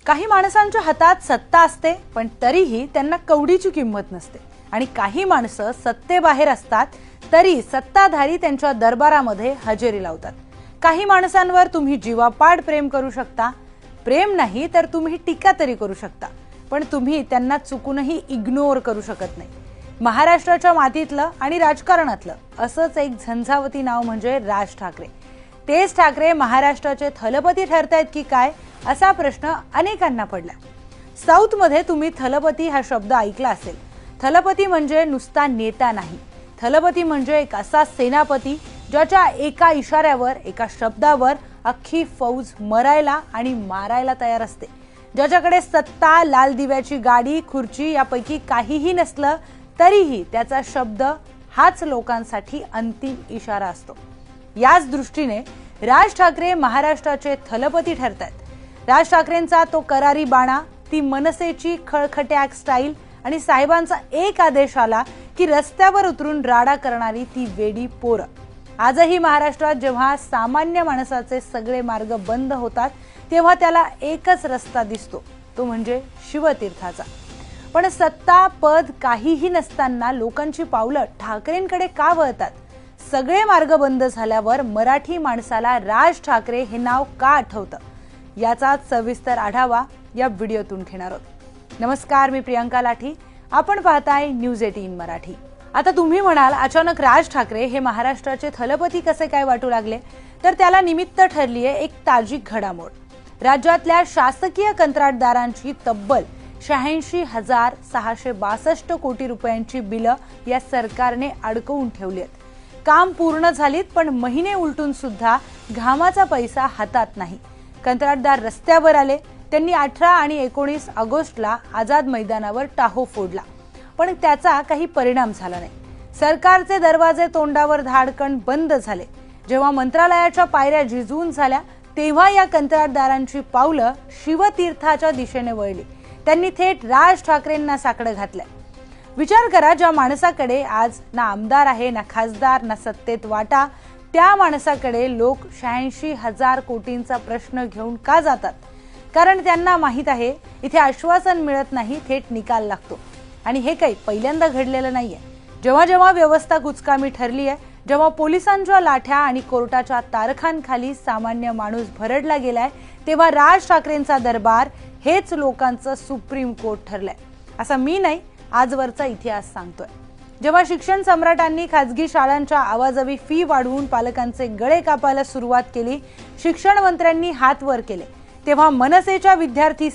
काही माणसांच्या हातात सत्ता असते पण तरीही त्यांना कवडीची किंमत नसते आणि काही माणसं सत्तेबाहेर असतात तरी सत्ताधारी त्यांच्या दरबारामध्ये हजेरी लावतात। काही माणसांवर तुम्ही जीवापाड प्रेम करू शकता, प्रेम नाही तर तुम्ही टीका तरी करू शकता, पण तुम्ही त्यांना चुकूनही इग्नोर करू शकत नाही। महाराष्ट्राच्या मातीतलं आणि राजकारणातलं असंच एक झंझावती नाव म्हणजे राज ठाकरे। तेच ठाकरे महाराष्ट्राचे थलपती ठरतायत की काय असा प्रश्न अनेकांना पडला। साऊथ मध्ये तुम्ही थलपती हा शब्द ऐकला असेल। थलपती म्हणजे नुसता नेता नाही, थलपती म्हणजे एक असा सेनापती ज्याच्या एका इशाऱ्यावर, एका शब्दावर अख्खी फौज मरायला आणि मारायला तयार असते, ज्याच्याकडे सत्ता, लाल दिव्याची गाडी, खुर्ची यापैकी काहीही नसलं तरीही त्याचा शब्द हाच लोकांसाठी अंतिम इशारा असतो। याच दृष्टीने राज ठाकरे महाराष्ट्राचे थलपती ठरतात। राज ठाकरेंचा तो करारी बाणा, ती मनसेची खळखट्याक स्टाईल आणि साहेबांचा एक आदेश आला की रस्त्यावर उतरून राडा करणारी ती वेडी पोरं। आजही महाराष्ट्रात जेव्हा सामान्य माणसाचे सगळे मार्ग बंद होतात तेव्हा त्याला एकच रस्ता दिसतो, तो म्हणजे शिवतीर्थाचा। पण सत्ता, पद काहीही नसताना लोकांची पावलं ठाकरेंकडे का वळतात? सगळे मार्ग बंद झाल्यावर मराठी माणसाला राज ठाकरे हे नाव का आठवतं? याचा सविस्तर आढावा या व्हिडिओतून घेणार आहोत। नमस्कार, मी प्रियंका लाठी, आपण पाहताय न्यूज 18 मराठी। आता तुम्ही म्हणाल अचानक राज ठाकरे हे महाराष्ट्राचे थलपती कसे काय वाटू लागले? तर त्याला निमित्त ठरली आहे एक ताजी घडामोड। राज्यातल्या शासकीय कंत्राटदारांची तब्बल 86,662 कोटी रुपयांची बिलं या सरकारने अडकवून ठेवली आहेत। काम पूर्ण झालीत पण महिने उलटून सुद्धा घामाचा पैसा हातात नाही। कंत्राटदार रस्त्यावर आले, त्यांनी 18 आणि 19 ऑगस्टला आझाद मैदानावर टाहो फोडला, पण त्याचा काही परिणाम झाला नाही। सरकारचे दरवाजे तोंडावर धाडकन बंद झाले। जेव्हा मंत्रालयाच्या पायऱ्या झिजून झाल्या तेव्हा या कंत्राटदारांची पावलं शिवतीर्थाच्या दिशेने वळली। त्यांनी थेट राज ठाकरेंना साकडं घातलंय। विचार करा, ज्या माणसाकडे आज ना आमदार आहे, ना खासदार, ना सत्तेत वाटा, त्या माणसाकडे लोक 86,000 कोटींचा प्रश्न घेऊन का जातात? कारण त्यांना माहित आहे इथे आश्वासन मिळत नाही, थेट निकाल लागतो। आणि हे काही पहिल्यांदा घडलेलं नाहीये। जेव्हा जेव्हा व्यवस्था कुचकामी ठरली आहे, जेव्हा पोलिसांच्या लाठ्या आणि कोर्टाच्या तारखांखाली सामान्य माणूस भरडला गेलाय, तेव्हा राज ठाकरेंचा दरबार हेच लोकांचं सुप्रीम कोर्ट ठरलंय असं मी नाही, आजवरचा इतिहास सांगतोय। जेव्हा शिक्षण सम्राटांनी खासगी शाळांच्या आवाजवी फी वाढवून पालकांचे गळे कापायला सुरुवात केली, शिक्षण मंत्र्यांनी हात वर केले, तेव्हा मनसेच्या विद्यार्थी